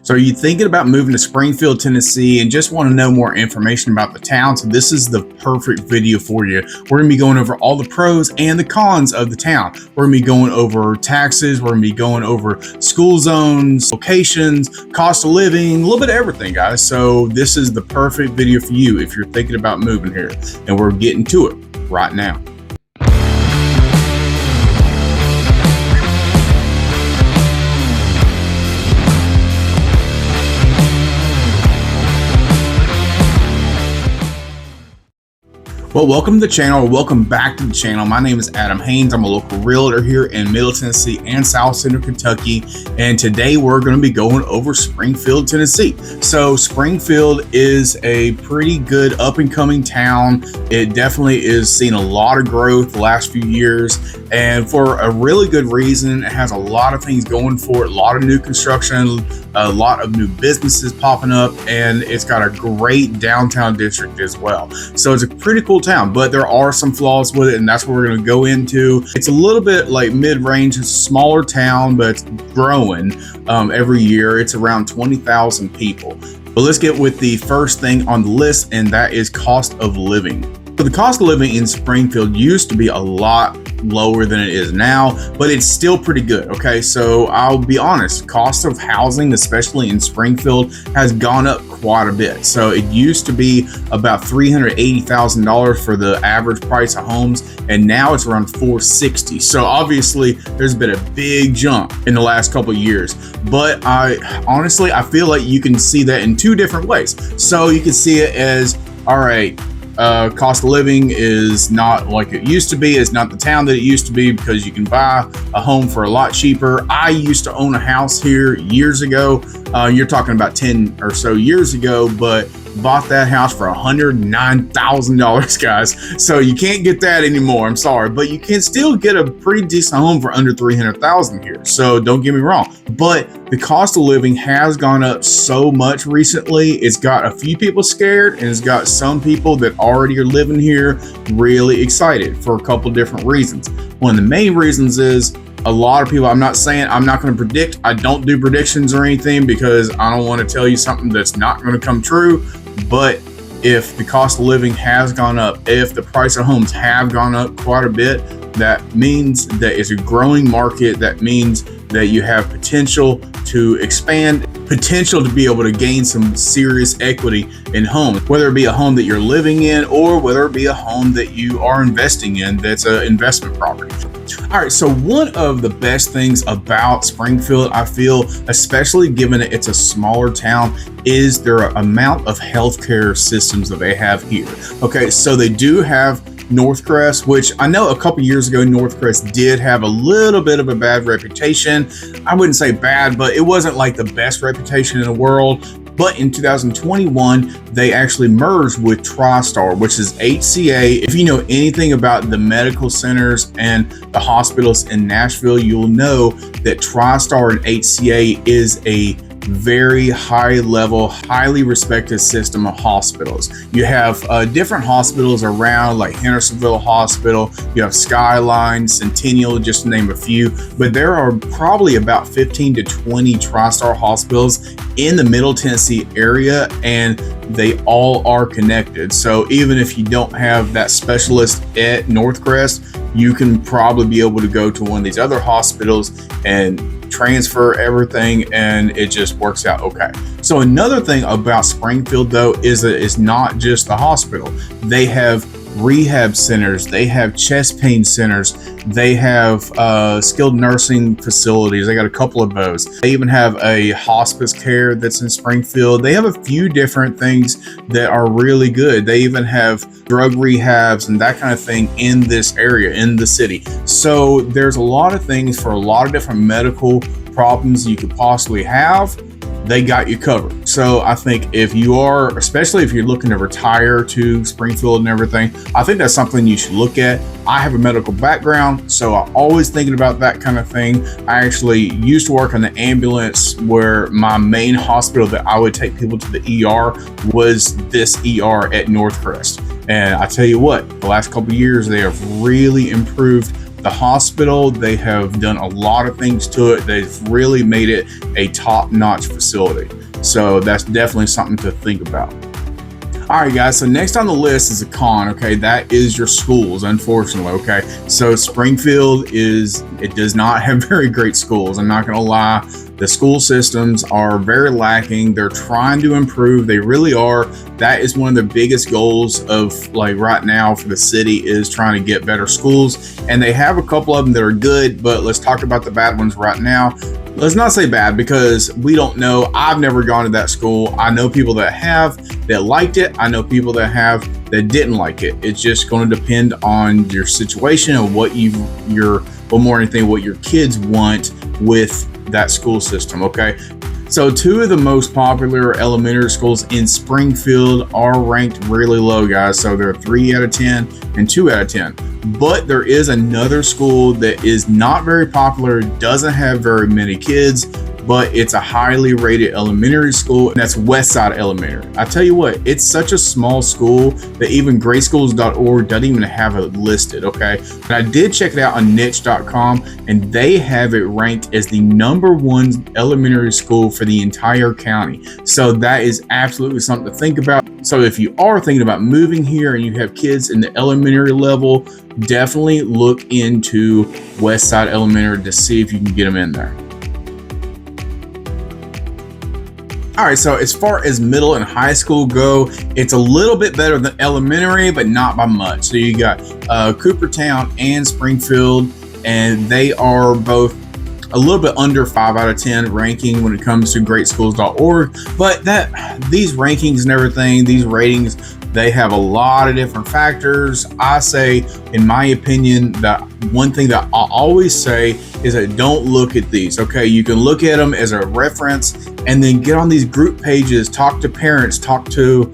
So are you thinking about moving to Springfield, Tennessee and just want to know more information about the town? So this is the perfect video for you. We're going to be going over all the pros and the cons of the town. We're going to be going over taxes. We're going to be going over school zones, locations, cost of living, a little bit of everything, guys. So this is the perfect video for you if you're thinking about moving here. And we're getting to it right now. Well, welcome to the channel, or welcome back to the channel. My name is Adam Haynes. I'm a local realtor here in Middle Tennessee and South Central Kentucky. And today we're going to be going over Springfield, Tennessee. So Springfield is a pretty good up and coming town. It definitely is seeing a lot of growth the last few years, and for a really good reason. It has a lot of things going for it, a lot of new construction, a lot of new businesses popping up, and it's got a great downtown district as well. So it's a pretty cool town, but there are some flaws with it, and that's what we're going to go into. It's a little bit like mid-range. It's a smaller town, but it's growing every year. It's around 20,000 people. But let's get with the first thing on the list, and that is cost of living. So the cost of living in Springfield used to be a lot lower than it is now, but it's still pretty good. Okay, so I'll be honest, cost of housing, especially in Springfield, has gone up quite a bit. So it used to be about $380,000 for the average price of homes, and now it's around $460,000. So obviously there's been a big jump in the last couple of years, but I feel like you can see that in two different ways. So you can see it as, all right, cost of living is not like it used to be. It's not the town that it used to be because you can buy a home for a lot cheaper. I used to own a house here years ago. You're talking about 10 or so years ago, but bought that house for $109,000, guys. So you can't get that anymore. I'm sorry, but you can still get a pretty decent home for under $300,000 here. So don't get me wrong, but the cost of living has gone up so much recently. It's got a few people scared, and it's got some people that already are living here really excited for a couple different reasons. One of the main reasons is a lot of people, I'm not going to predict. I don't do predictions or anything because I don't want to tell you something that's not going to come true. But if the cost of living has gone up, if the price of homes have gone up quite a bit, that means that it's a growing market. That means that you have potential to expand, potential to be able to gain some serious equity in homes, whether it be a home that you're living in or whether it be a home that you are investing in that's an investment property. All right, so one of the best things about Springfield, I feel, especially given that it's a smaller town, is their amount of healthcare systems that they have here. Okay, so they do have Northcrest, which I know a couple years ago Northcrest did have a little bit of a bad reputation. I wouldn't say bad, but it wasn't like the best reputation in the world. But in 2021, they actually merged with TriStar, which is HCA. If you know anything about the medical centers and the hospitals in Nashville, you'll know that TriStar and HCA is a very high level, highly respected system of hospitals. You have different hospitals around, like Hendersonville Hospital, you have Skyline, Centennial, just to name a few, but there are probably about 15 to 20 TriStar hospitals in the Middle Tennessee area, and they all are connected. So even if you don't have that specialist at Northcrest, you can probably be able to go to one of these other hospitals and transfer everything, and it just works out okay. So another thing about Springfield, though, is that it's not just the hospital. They have rehab centers, they have chest pain centers, they have skilled nursing facilities. They got a couple of those. They even have a hospice care that's in Springfield. They have a few different things that are really good. They even have drug rehabs and that kind of thing in this area, in the city. So there's a lot of things for a lot of different medical problems you could possibly have. They got you covered. So I think if you are, especially if you're looking to retire to Springfield and everything, I think that's something you should look at. I have a medical background, so I'm always thinking about that kind of thing. I actually used to work on the ambulance, where my main hospital that I would take people to the ER was this ER at Northcrest. And I tell you what, the last couple of years, they have really improved The hospital, they have done a lot of things to it. They've really made it a top-notch facility. So that's definitely something to think about. All right, guys, so next on the list is a con, okay? That is your schools, unfortunately, okay? So Springfield it does not have very great schools. I'm not gonna lie. The school systems are very lacking. They're trying to improve. They really are. That is one of the biggest goals of like right now for the city is trying to get better schools. And they have a couple of them that are good, but let's talk about the bad ones right now. Let's not say bad because we don't know. I've never gone to that school. I know people that have that liked it. I know people that have that didn't like it. It's just going to depend on your situation and what more anything, what your kids want with that school system, okay? So two of the most popular elementary schools in Springfield are ranked really low, guys. So they're 3 out of 10 and 2 out of 10. But there is another school that is not very popular, doesn't have very many kids, but it's a highly rated elementary school, and that's Westside Elementary. I tell you what, it's such a small school that even greatschools.org doesn't even have it listed, okay? And I did check it out on niche.com, and they have it ranked as the #1 elementary school for the entire county. So that is absolutely something to think about. So if you are thinking about moving here and you have kids in the elementary level, definitely look into Westside Elementary to see if you can get them in there. All right, so as far as middle and high school go, it's a little bit better than elementary, but not by much. So you got Coopertown and Springfield, and they are both a little bit under 5 out of 10 ranking when it comes to greatschools.org. But these rankings and everything, these ratings, they have a lot of different factors. I say, in my opinion, that one thing that I always say is that don't look at these, okay? You can look at them as a reference and then get on these group pages, talk to parents, talk to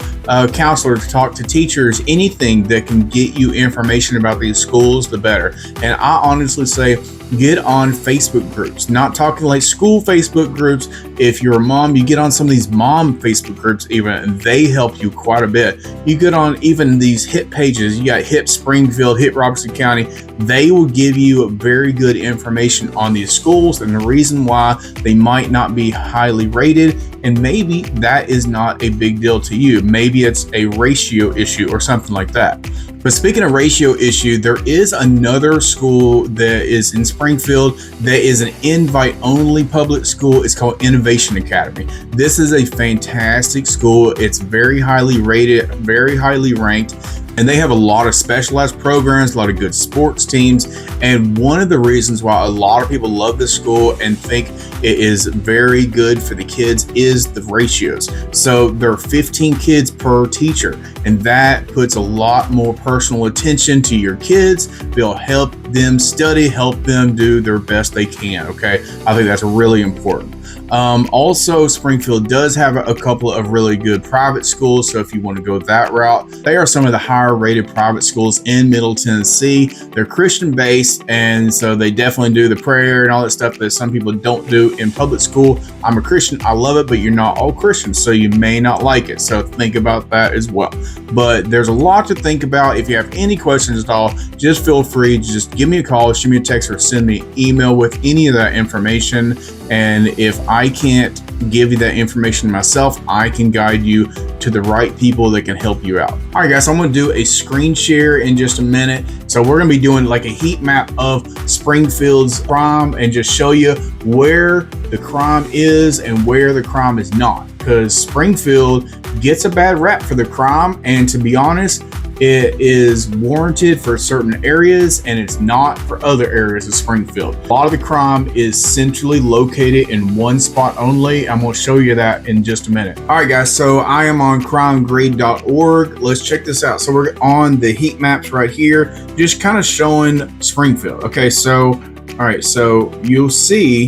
counselors, talk to teachers, anything that can get you information about these schools, the better. And I honestly say, get on Facebook groups, not talking like school Facebook groups. If you're a mom, you get on some of these mom Facebook groups even, and they help you quite a bit. You get on even these HIP pages. You got HIP Springfield, HIP Robertson County. They will give you very good information on these schools and the reason why they might not be highly rated. And maybe that is not a big deal to you. Maybe it's a ratio issue or something like that. But speaking of ratio issue, there is another school that is in Springfield that is an invite-only public school. It's called Innovation Academy. This is a fantastic school. It's very highly rated, very highly ranked, and they have a lot of specialized programs, a lot of good sports teams. And one of the reasons why a lot of people love this school and think it is very good for the kids is the ratios. So there are 15 kids per teacher, and that puts a lot more personal attention to your kids. They'll help them study, help them do their best they can, okay? I think that's really important. Also, Springfield does have a couple of really good private schools, so if you want to go that route, they are some of the higher rated private schools in Middle Tennessee. They're Christian based, and so they definitely do the prayer and all that stuff that some people don't do in public school. I'm a Christian, I love it, but you're not all Christians, so you may not like it, so think about that as well. But there's a lot to think about. If you have any questions at all, just feel free to just give me a call, shoot me a text, or send me an email with any of that information. And if I can't give you that information myself, I can guide you to the right people that can help you out. All right, guys, so I'm going to do a screen share in just a minute. So we're going to be doing like a heat map of Springfield's crime and just show you where the crime is and where the crime is not. Because Springfield gets a bad rap for the crime, and to be honest, it is warranted for certain areas and it's not for other areas of Springfield. A lot of the crime is centrally located in one spot only. I'm going to show you that in just a minute. All right, guys, so I am on crimegrade.org. Let's check this out. So we're on the heat maps right here, just kind of showing Springfield. Okay, so, all right, so you'll see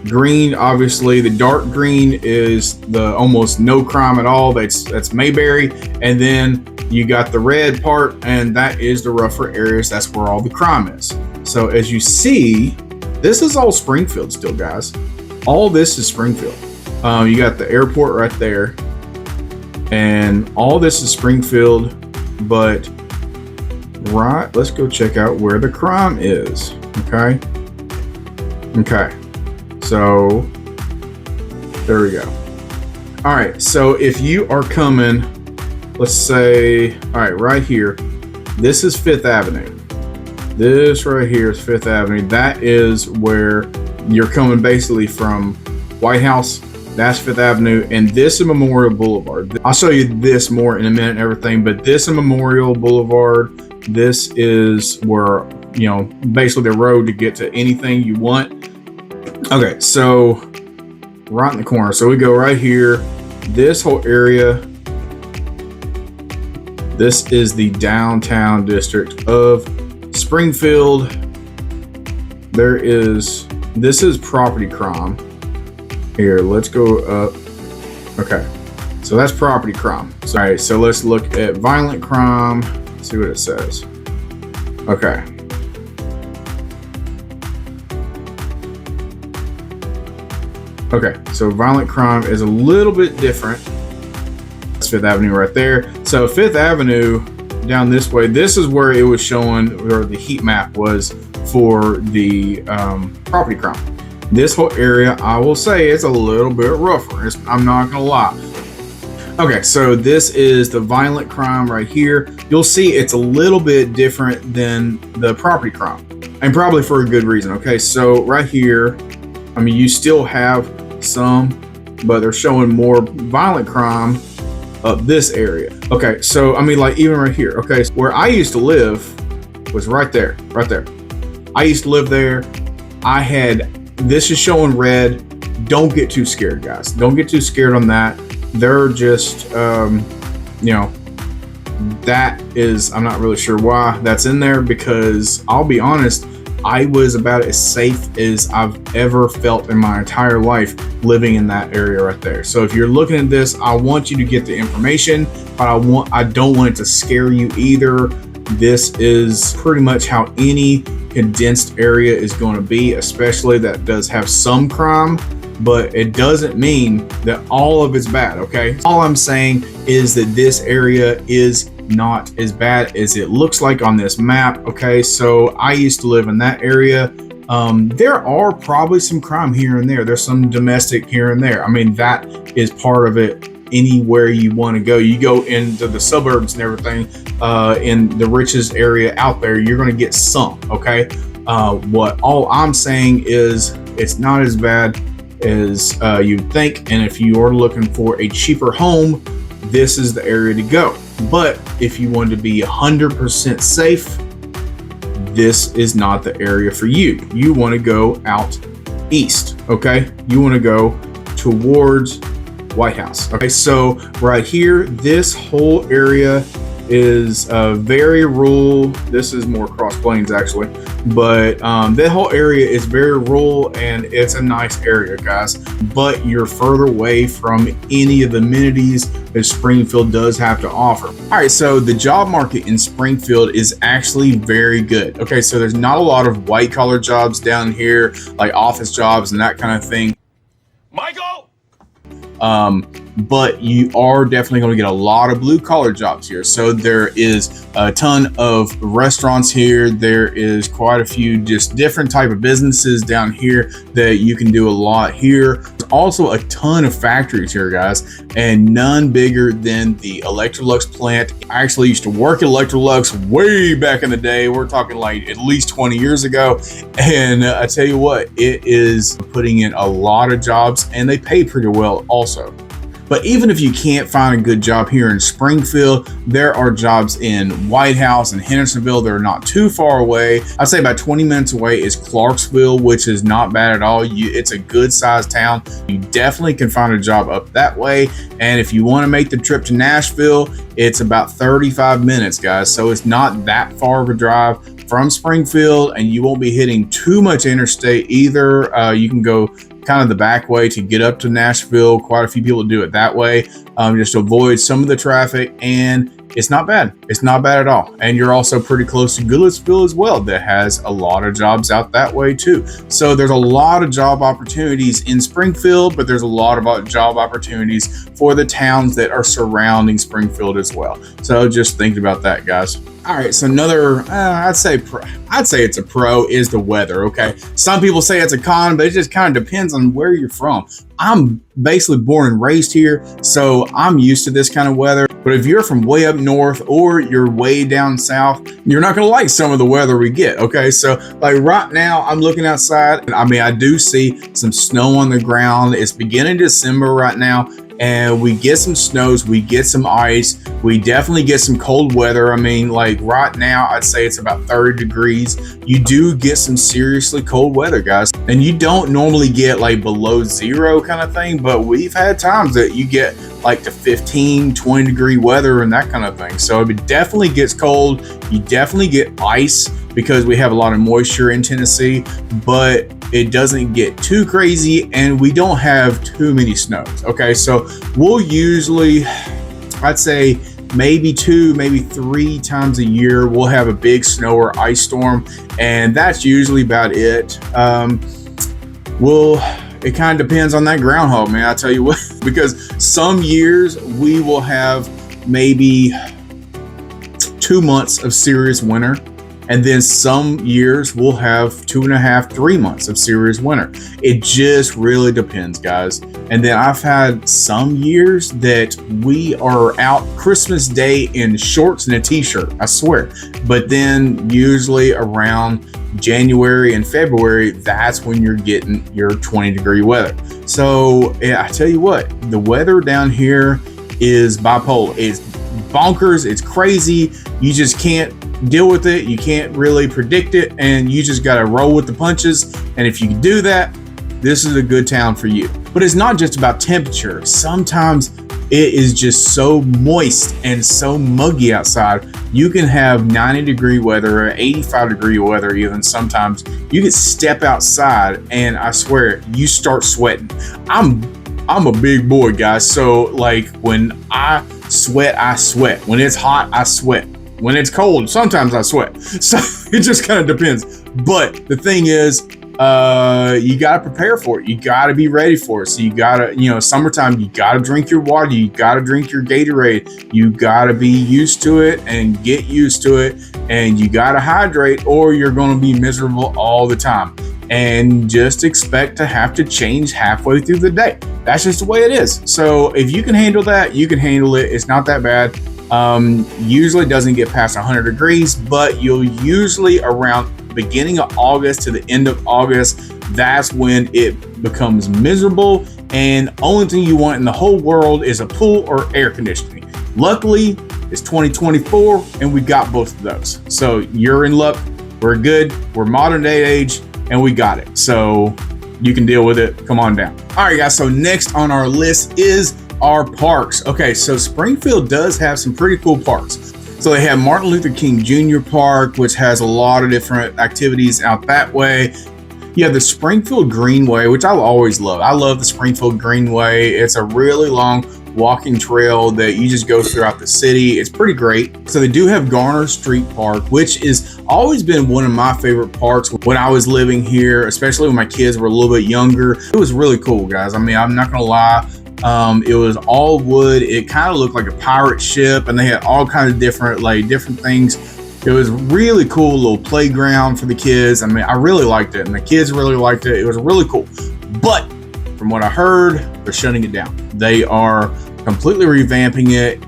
green, obviously the dark green is the almost no crime at all. That's Mayberry. And then you got the red part, and that is the rougher areas. That's where all the crime is. So as you see, this is all Springfield still, guys. All this is Springfield. You got the airport right there, and all this is Springfield. But right, let's go check out where the crime is. Okay. So there we go. All right. So if you are coming, let's say, all right, right here, this is 5th Avenue. This right here is 5th Avenue. That is where you're coming basically from White House. That's 5th Avenue, and this is Memorial Boulevard. I'll show you this more in a minute and everything, but this is Memorial Boulevard. This is where, you know, basically the road to get to anything you want. Okay, so right in the corner. So we go right here. This whole area, this is the downtown district of Springfield. This is property crime. Here, let's go up. Okay, so that's property crime. So, all right, so let's look at violent crime. See what it says. Okay. Okay, so violent crime is a little bit different. That's 5th Avenue right there. So 5th Avenue down this way, this is where it was showing, or the heat map was for the property crime. This whole area, I will say, it's a little bit rougher. I'm not gonna lie. Okay, so this is the violent crime right here. You'll see it's a little bit different than the property crime, and probably for a good reason. Okay, so right here, I mean, you still have some, but they're showing more violent crime up this area. Okay, so I mean, like even right here. Okay, so where I used to live was right there. I used to live there. This is showing red. Don't get too scared, guys. Don't get too scared on that. They're just, you know, that is, I'm not really sure why that's in there, because I'll be honest, I was about as safe as I've ever felt in my entire life living in that area right there. So if you're looking at this, I want you to get the information, but I don't want it to scare you either. This is pretty much how any condensed area is going to be, especially that does have some crime, but it doesn't mean that all of it's bad. Okay, all I'm saying is that this area is not as bad as it looks like on this map. Okay, so I used to live in that area. There are probably some crime here and there. There's some domestic here and there. I mean, that is part of it. Anywhere you want to go, you go into the suburbs and everything, in the richest area out there, you're going to get some. Okay, all I'm saying is it's not as bad as you'd think, and if you are looking for a cheaper home, this is the area to go. But if you want to be 100% safe, this is not the area for you. You want to go out east. Okay, you want to go towards White House. Okay, so right here, this whole area is very rural. This is more Cross Plains actually, but that whole area is very rural and it's a nice area, guys, but you're further away from any of the amenities that Springfield does have to offer. All right, so the job market in Springfield is actually very good. Okay, so there's not a lot of white collar jobs down here, like office jobs and that kind of thing. Michael! But you are definitely going to get a lot of blue collar jobs here. So there is a ton of restaurants here. There is quite a few just different type of businesses down here that you can do a lot here. There's also a ton of factories here, guys, and none bigger than the Electrolux plant. I actually used to work at Electrolux way back in the day. We're talking like at least 20 years ago. And I tell you what, it is putting in a lot of jobs and they pay pretty well also. But even if you can't find a good job here in Springfield, there are jobs in White House and Hendersonville. They're not too far away. I'd say about 20 minutes away is Clarksville, which is not bad at all. It's a good sized town. You definitely can find a job up that way. And if you want to make the trip to Nashville, it's about 35 minutes, guys. So it's not that far of a drive from Springfield, and you won't be hitting too much interstate either. You can go kind of the back way to get up to Nashville. Quite a few people do it that way, just to avoid some of the traffic, and it's not bad. It's not bad at all. And you're also pretty close to Goodlettsville as well, that has a lot of jobs out that way too. So there's a lot of job opportunities in Springfield, but there's a lot of job opportunities for the towns that are surrounding Springfield as well. So just think about that, guys. All right, so another, I'd say it's a pro is the weather, okay? Some people say it's a con, but it just kind of depends on where you're from. I'm basically born and raised here, so I'm used to this kind of weather. But if you're from way up north or you're way down south, you're not gonna like some of the weather we get, okay? So like right now, I'm looking outside. I mean, I do see some snow on the ground. It's beginning December right now, and we get some snows, we get some ice, we definitely get some cold weather. I mean, like right now, I'd say it's about 30 degrees. You do get some seriously cold weather, guys. And you don't normally get like below zero kind of thing, but we've had times that you get like to 15, 20 degree weather and that kind of thing. So it definitely gets cold. You definitely get ice because we have a lot of moisture in Tennessee, but it doesn't get too crazy and we don't have too many snows. Okay, so we'll usually, I'd say maybe 2, maybe 3 times a year, we'll have a big snow or ice storm, and that's usually about it. It kind of depends on that groundhog, man, I tell you what, because some years we will have maybe 2 months of serious winter. And then some years we'll have 2.5, 3 months of serious winter. It just really depends, guys. And then I've had some years that we are out Christmas Day in shorts and a t-shirt, I swear. But then usually around January and February, that's when you're getting your 20 degree weather. So yeah, I tell you what, the weather down here is bipolar. It's bonkers, it's crazy. You just can't deal with it. You can't really predict it, and you just got to roll with the punches. And if you can do that, this is a good town for you. But it's not just about temperature. Sometimes it is just so moist and so muggy outside. You can have 90 degree weather or 85 degree weather even sometimes. You can step outside and I swear you start sweating. I'm a big boy, guys. So like when I sweat, I sweat. When it's hot, I sweat. When it's cold, sometimes I sweat. So it just kind of depends. But the thing is, you got to prepare for it. You got to be ready for it. So you got to, summertime, you got to drink your water. You got to drink your Gatorade. You got to be used to it and get used to it. And you got to hydrate or you're going to be miserable all the time. And just expect to have to change halfway through the day. That's just the way it is. So if you can handle that, you can handle it. It's not that bad. Usually doesn't get past 100 degrees, but you'll usually around beginning of August to the end of August, that's when it becomes miserable. And only thing you want in the whole world is a pool or air conditioning. Luckily, it's 2024 and we got both of those. So you're in luck. We're good. We're modern day age and we got it. So you can deal with it. Come on down. All right, guys. So next on our list is our parks. Okay, so Springfield does have some pretty cool parks. So they have Martin Luther King Jr. Park, which has a lot of different activities out that way. You have the Springfield Greenway, which I always love. I love the Springfield Greenway. It's a really long walking trail that you just go throughout the city. It's pretty great. So they do have Garner Street Park, which is always been one of my favorite parks when I was living here, especially when my kids were a little bit younger. It was really cool, guys. I mean, I'm not gonna lie. It was all wood. It kind of looked like a pirate ship, and they had all kinds of different things. It was really cool little playground for the kids. I mean, I really liked it, and the kids really liked it. It was really cool. But from what I heard, they're shutting it down. They are completely revamping it.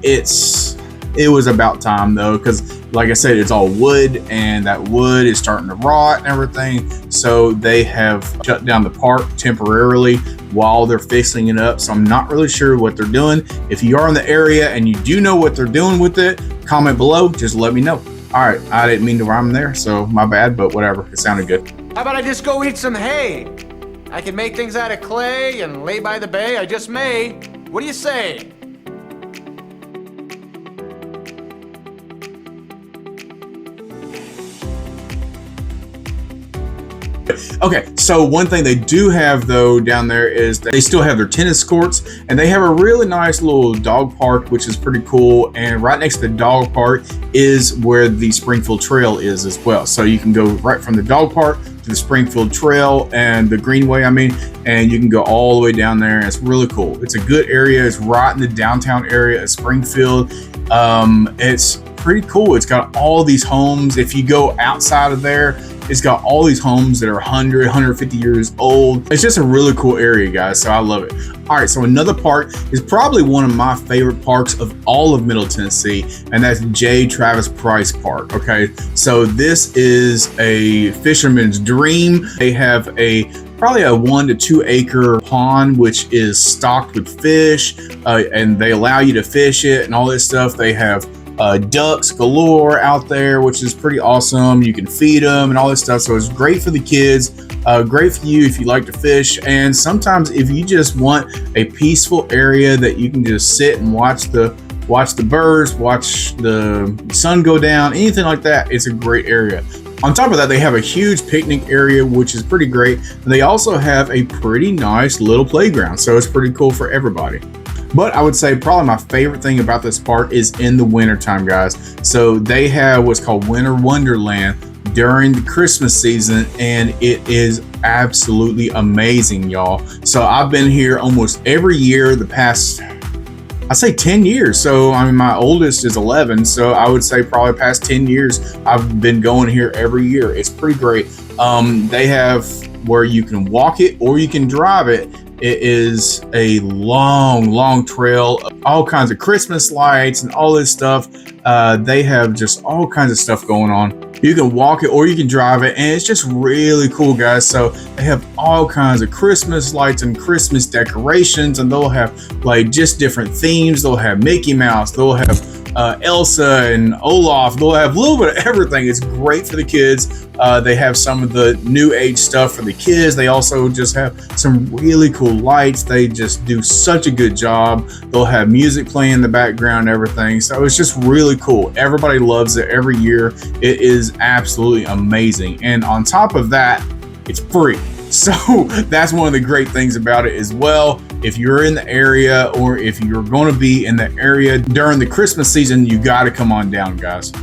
It was about time though, because like I said, it's all wood, and that wood is starting to rot and everything. So they have shut down the park temporarily while they're fixing it up. So I'm not really sure what they're doing. If you are in the area and you do know what they're doing with it, comment below, just let me know. All right, I didn't mean to rhyme there, so my bad, but whatever, it sounded good. How about I just go eat some hay? I can make things out of clay and lay by the bay, I just may. What do you say? Okay, so one thing they do have though down there is they still have their tennis courts, and they have a really nice little dog park, which is pretty cool. And right next to the dog park is where the Springfield Trail is as well. So you can go right from the dog park to the Springfield Trail and the Greenway, and you can go all the way down there. And it's really cool. It's a good area. It's right in the downtown area of Springfield. It's pretty cool. It's got all these homes. If you go outside of there, it's got all these homes that are 100, 150 years old. It's just a really cool area, guys, so I love it. All right, so another park is probably one of my favorite parks of all of Middle Tennessee, and that's J. Travis Price Park, okay? So this is a fisherman's dream. They have probably a 1 to 2 acre pond, which is stocked with fish, and they allow you to fish it and all this stuff. They have ducks galore out there, which is pretty awesome. You can feed them and all this stuff. So it's great for the kids, great for you if you like to fish. And sometimes if you just want a peaceful area that you can just sit and watch the birds, watch the sun go down, anything like that, it's a great area. On top of that, they have a huge picnic area, which is pretty great. They also have a pretty nice little playground, so it's pretty cool for everybody. But I would say probably my favorite thing about this park is in the wintertime, guys. So they have what's called Winter Wonderland during the Christmas season, and it is absolutely amazing, y'all. So I've been here almost every year the past, I say 10 years. So my oldest is 11, so I would say probably past 10 years I've been going here every year. It's pretty great. They have where you can walk it or you can drive it. It is a long trail, all kinds of Christmas lights and all this stuff. They have just all kinds of stuff going on. You can walk it or you can drive it, and it's just really cool, guys. So they have all kinds of Christmas lights and Christmas decorations, and they'll have like just different themes. They'll have Mickey Mouse, they'll have Elsa and Olaf. They'll have a little bit of everything. It's great for the kids. They have some of the new age stuff for the kids. They also just have some really cool lights. They just do such a good job. They'll have music playing in the background and everything. So it's just really cool. Everybody loves it every year. It is absolutely amazing. And on top of that, it's free. So that's one of the great things about it as well. If you're in the area or if you're going to be in the area during the Christmas season, you got to come on down, guys.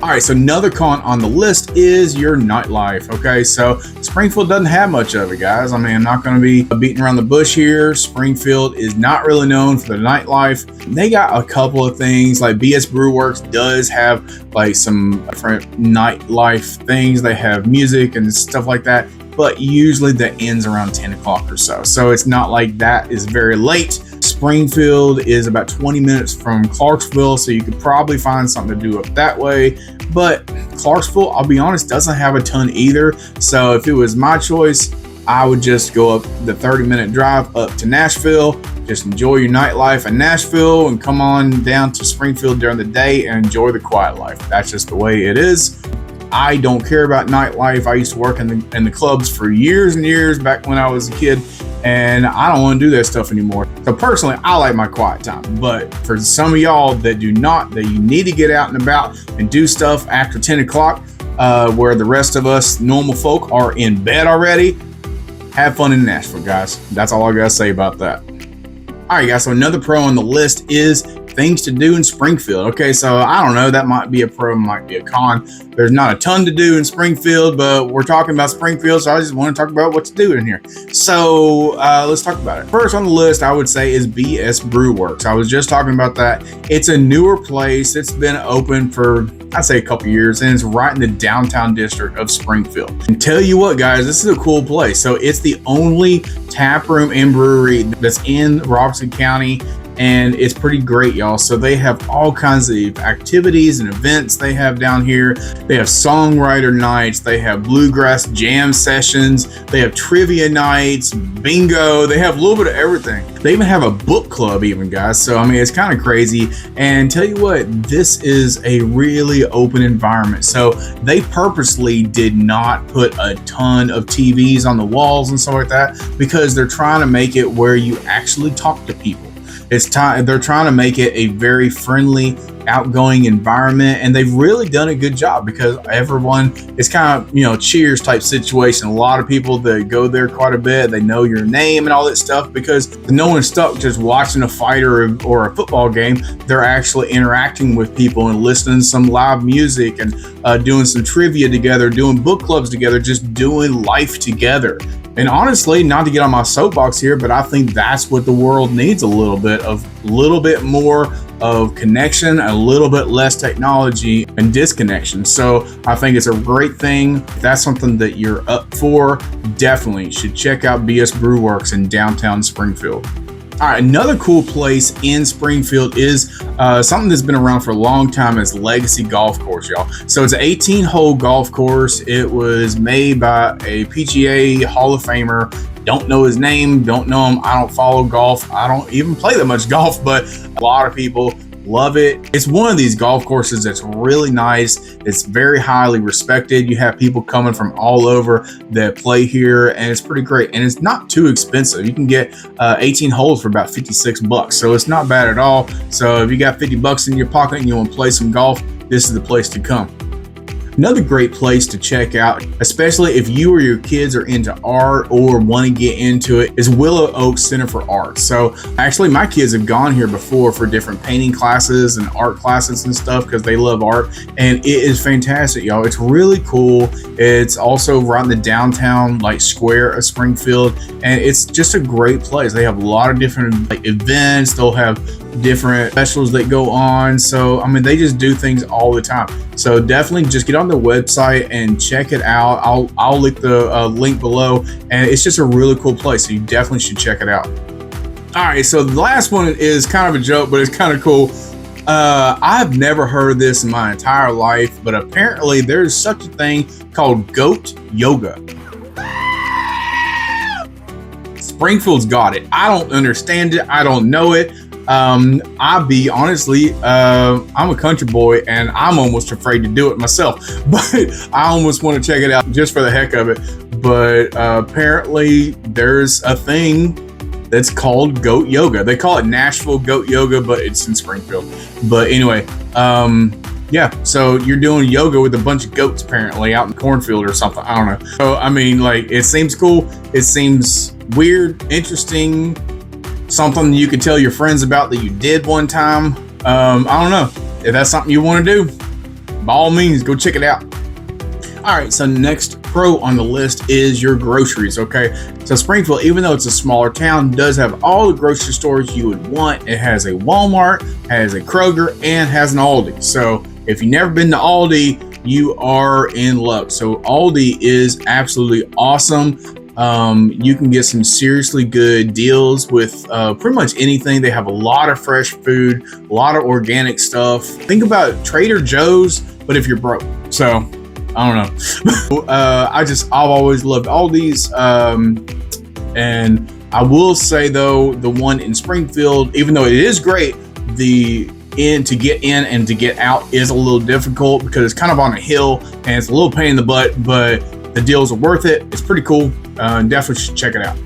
All right, so another con on the list is your nightlife. Okay, so Springfield doesn't have much of it, guys. I'm not going to be beating around the bush here. Springfield is not really known for the nightlife. They got a couple of things, like BS Brew Works does have like some different nightlife things. They have music and stuff like that, but usually that ends around 10 o'clock or so. So it's not like that is very late. Springfield is about 20 minutes from Clarksville, so you could probably find something to do up that way. But Clarksville, I'll be honest, doesn't have a ton either. So if it was my choice, I would just go up the 30-minute drive up to Nashville, just enjoy your nightlife in Nashville, and come on down to Springfield during the day and enjoy the quiet life. That's just the way it is. I don't care about nightlife. I used to work in the clubs for years and years back when I was a kid, and I don't want to do that stuff anymore. So personally, I like my quiet time. But for some of y'all that do not, that you need to get out and about and do stuff after 10 o'clock, where the rest of us normal folk are in bed already, have fun in Nashville, guys. That's all I got to say about that. All right, guys, so another pro on the list is things to do in Springfield. Okay, so I don't know, that might be a pro, might be a con. There's not a ton to do in Springfield, but we're talking about Springfield, so I just want to talk about what to do in here. So let's talk about it. First on the list, I would say, is BS Brew Works. I was just talking about that. It's a newer place. It's been open for, I'd say, a couple years, and it's right in the downtown district of Springfield. And tell you what, guys, this is a cool place. So it's the only tap room and brewery that's in Robertson County, and it's pretty great, y'all. So they have all kinds of activities and events they have down here. They have songwriter nights, they have bluegrass jam sessions, they have trivia nights, bingo, they have a little bit of everything. They even have a book club even, guys. So it's kind of crazy. And tell you what, this is a really open environment. So they purposely did not put a ton of TVs on the walls and stuff like that, because they're trying to make it where you actually talk to people. It's time, they're trying to make it a very friendly, outgoing environment, and they've really done a good job because everyone, it's kind of, you know, cheers type situation. A lot of people that go there quite a bit, they know your name and all that stuff, because no one's stuck just watching a fight or a football game. They're actually interacting with people and listening to some live music and doing some trivia together, doing book clubs together, just doing life together. And honestly, not to get on my soapbox here, but I think that's what the world needs, a little bit more of connection, a little bit less technology and disconnection. So I think it's a great thing. If that's something that you're up for, definitely should check out BS Brew Works in downtown Springfield. All right, another cool place in Springfield is something that's been around for a long time, is Legacy Golf Course, y'all. So it's an 18-hole golf course. It was made by a PGA Hall of Famer. Don't know his name, don't know him. I don't follow golf. I don't even play that much golf, but a lot of people love it. It's one of these golf courses that's really nice. It's very highly respected. You have people coming from all over that play here, and it's pretty great. And it's not too expensive. You can get 18 holes for about 56 bucks. So it's not bad at all. So if you got 50 bucks in your pocket and you want to play some golf, this is the place to come. Another great place to check out, especially if you or your kids are into art or want to get into it, is Willow Oaks Center for Art. So actually my kids have gone here before for different painting classes and art classes and stuff because they love art, and it is fantastic, y'all. It's really cool. It's also right in the downtown square of Springfield, and it's just a great place. They have a lot of different events. They'll have different specials that go on. So I mean, they just do things all the time. So definitely just get on their website and check it out. I'll link the link below, and it's just a really cool place. So you definitely should check it out. All right, so the last one is kind of a joke, but it's kind of cool. I've never heard of this in my entire life, but apparently there's such a thing called goat yoga. Springfield's got it. I don't understand it. I don't know it. I'm a country boy and I'm almost afraid to do it myself, but I almost want to check it out just for the heck of it. But apparently there's a thing that's called goat yoga. They call it Nashville goat yoga, but it's in Springfield. But anyway, yeah, so you're doing yoga with a bunch of goats apparently out in the cornfield or something. I don't know. So I mean, it seems cool. It seems weird, interesting. Something you could tell your friends about that you did one time. I don't know. If that's something you want to do, by all means, go check it out. All right, so next pro on the list is your groceries, okay? So Springfield, even though it's a smaller town, does have all the grocery stores you would want. It has a Walmart, has a Kroger, and has an Aldi. So if you've never been to Aldi, you are in luck. So Aldi is absolutely awesome. You can get some seriously good deals with pretty much anything. They have a lot of fresh food, a lot of organic stuff. Think about Trader Joe's, but if you're broke. So I don't know. I've always loved Aldi's. And I will say though, the one in Springfield, even though it is great, to get in and to get out is a little difficult because it's kind of on a hill and it's a little pain in the butt, but the deals are worth it. It's pretty cool. Definitely should check it out.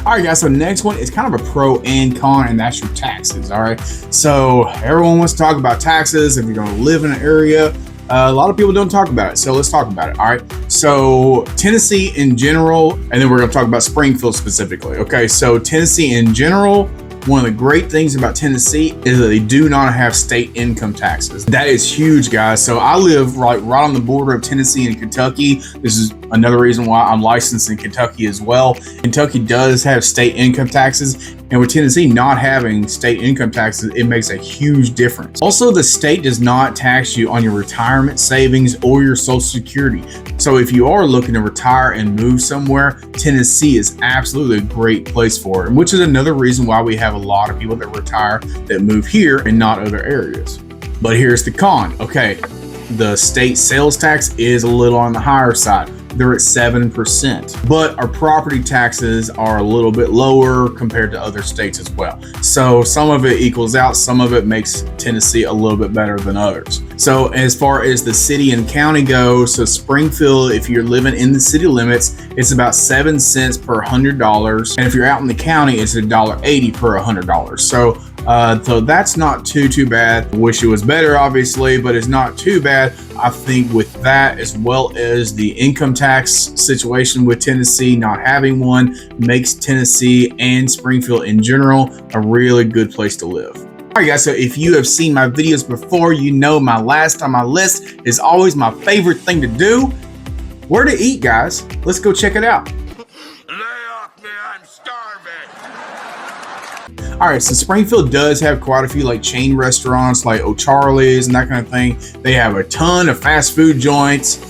All right, guys. So next one is kind of a pro and con, and that's your taxes. All right. So everyone wants to talk about taxes. If you're going to live in an area, a lot of people don't talk about it. So let's talk about it. All right. So Tennessee in general, and then we're going to talk about Springfield specifically. Okay. So Tennessee in general, one of the great things about Tennessee is that they do not have state income taxes. That is huge, guys. So I live right on the border of Tennessee and Kentucky. This is another reason why I'm licensed in Kentucky as well. Kentucky does have state income taxes, and with Tennessee not having state income taxes, it makes a huge difference. Also, the state does not tax you on your retirement savings or your Social Security. So if you are looking to retire and move somewhere, Tennessee is absolutely a great place for it, which is another reason why we have a lot of people that retire that move here and not other areas. But here's the con. Okay, the state sales tax is a little on the higher side. they're at 7%. But our property taxes are a little bit lower compared to other states as well. So some of it equals out, some of it makes Tennessee a little bit better than others. So as far as the city and county go, so Springfield, if you're living in the city limits, it's about 7 cents per $100. And if you're out in the county, it's $1.80 per $100. So that's not too bad. Wish it was better, obviously, but it's not too bad. I think with that, as well as the income tax situation with Tennessee not having one, makes Tennessee and Springfield in general a really good place to live. All right, guys, so if you have seen my videos before, you know my last on my list is always my favorite thing to do. Where to eat, guys? Let's go check it out. All right, so Springfield does have quite a few like chain restaurants like O'Charlie's and that kind of thing. They have a ton of fast food joints.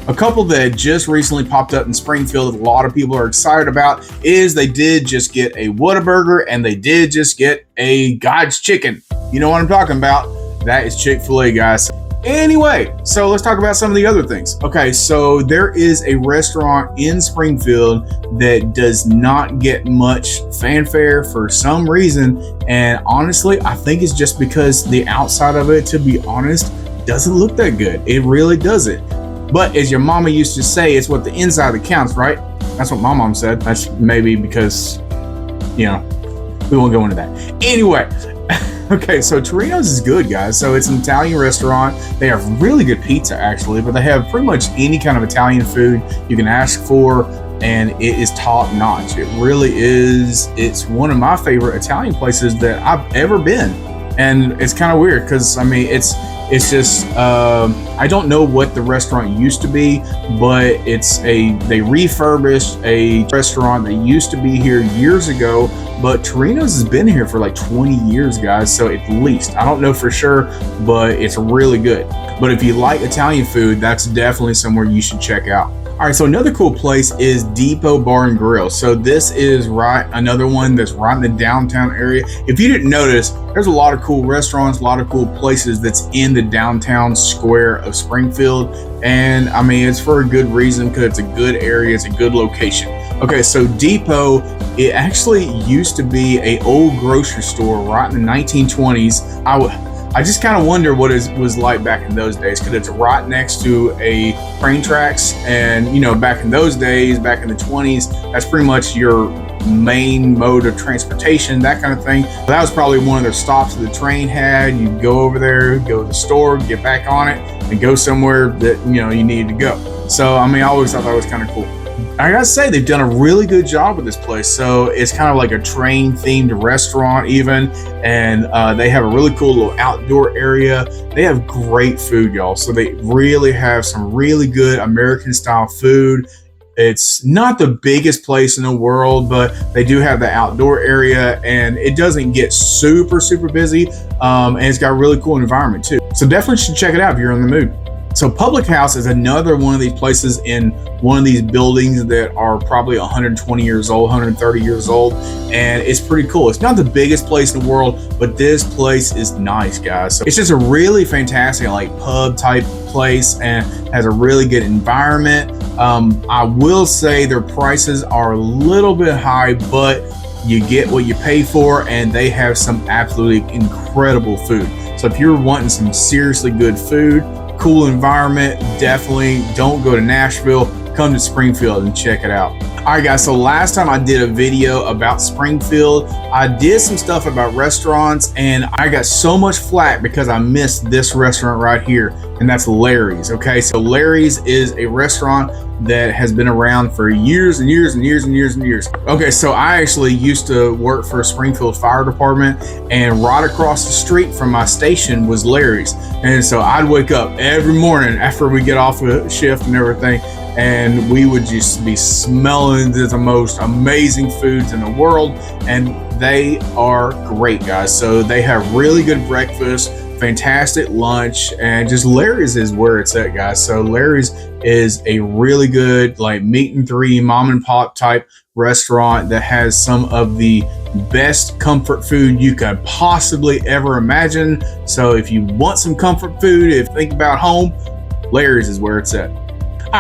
A couple that just recently popped up in Springfield that a lot of people are excited about is they did just get a Whataburger and they did just get a God's Chicken. You know what I'm talking about? That is Chick-fil-A, guys. Anyway, so let's talk about some of the other things. Okay, so there is a restaurant in Springfield that does not get much fanfare for some reason. And honestly, I think it's just because the outside of it, to be honest, doesn't look that good. It really doesn't. But as your mama used to say, it's what the inside that counts, right? That's what my mom said. That's maybe because, you know, we won't go into that. Anyway. Okay, so Torino's is good, guys. So it's an Italian restaurant. They have really good pizza, actually, but they have pretty much any kind of Italian food you can ask for, and it is top notch. It really is. It's one of my favorite Italian places that I've ever been, and it's kind of weird because I mean, it's just I don't know what the restaurant used to be, but they refurbished a restaurant that used to be here years ago. But Torino's has been here for like 20 years, guys. So at least, I don't know for sure, but it's really good. But if you like Italian food, that's definitely somewhere you should check out. All right, so another cool place is Depot Bar and Grill. So this is another one that's right in the downtown area. If you didn't notice, there's a lot of cool restaurants, a lot of cool places that's in the downtown square of Springfield. And I mean, it's for a good reason because it's a good area, it's a good location. Okay, so Depot, it actually used to be an old grocery store right in the 1920s. I just kind of wonder what it was like back in those days because it's right next to a train tracks. And, you know, back in those days, back in the 20s, that's pretty much your main mode of transportation, that kind of thing. That was probably one of their stops that the train had. You'd go over there, go to the store, get back on it, and go somewhere that, you know, you needed to go. So, I mean, I always thought that was kind of cool. I gotta say, they've done a really good job with this place. So it's kind of like a train themed restaurant even. And they have a really cool little outdoor area. They have great food, y'all. So they really have some really good American style food. It's not the biggest place in the world, but they do have the outdoor area and it doesn't get super busy. And it's got a really cool environment too. So definitely should check it out if you're in the mood. So Public House is another one of these places in one of these buildings that are probably 120 years old, 130 years old, and it's pretty cool. It's not the biggest place in the world, but this place is nice, guys. So it's just a really fantastic like pub type place and has a really good environment. I will say their prices are a little bit high, but you get what you pay for, and they have some absolutely incredible food. So if you're wanting some seriously good food, cool environment, definitely don't go to Nashville, come to Springfield and check it out. All right, guys, so last time I did a video about Springfield, I did some stuff about restaurants and I got so much flack because I missed this restaurant right here, and that's Larry's. Okay, so Larry's is a restaurant that has been around for years and years and years and years and years. Okay, so I actually used to work for Springfield Fire Department, and right across the street from my station was Larry's. And so I'd wake up every morning after we get off a shift and everything, and we would just be smelling the most amazing foods in the world, and they are great, guys. So they have really good breakfast, fantastic lunch, and just Larry's is where it's at, guys. So Larry's is a really good like meat and three mom and pop type restaurant that has some of the best comfort food you could possibly ever imagine. So if you want some comfort food, if you think about home, Larry's is where it's at.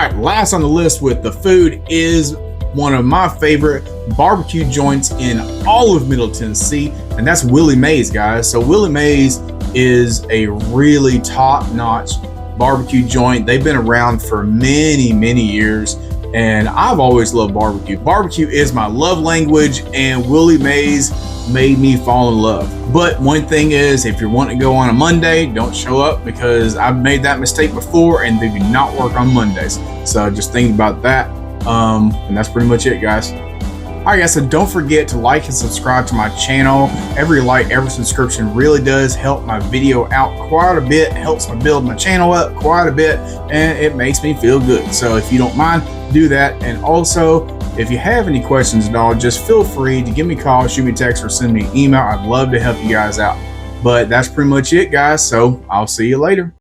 right, last on the list with the food is one of my favorite barbecue joints in all of Middle Tennessee, and that's Willie Mays, guys. So Willie Mays is a really top-notch barbecue joint. They've been around for many, many years, and I've always loved barbecue. Barbecue is my love language, and Willie Mays made me fall in love. But one thing is, if you're wanting to go on a Monday, don't show up, because I've made that mistake before and they do not work on Mondays. So just think about that. And that's pretty much it, guys. All right, guys, so don't forget to like and subscribe to my channel. Every like, every subscription really does help my video out quite a bit, helps me build my channel up quite a bit, and it makes me feel good. So if you don't mind, do that. And also, if you have any questions at all, just feel free to give me a call, shoot me a text, or send me an email. I'd love to help you guys out. But that's pretty much it, guys. So I'll see you later.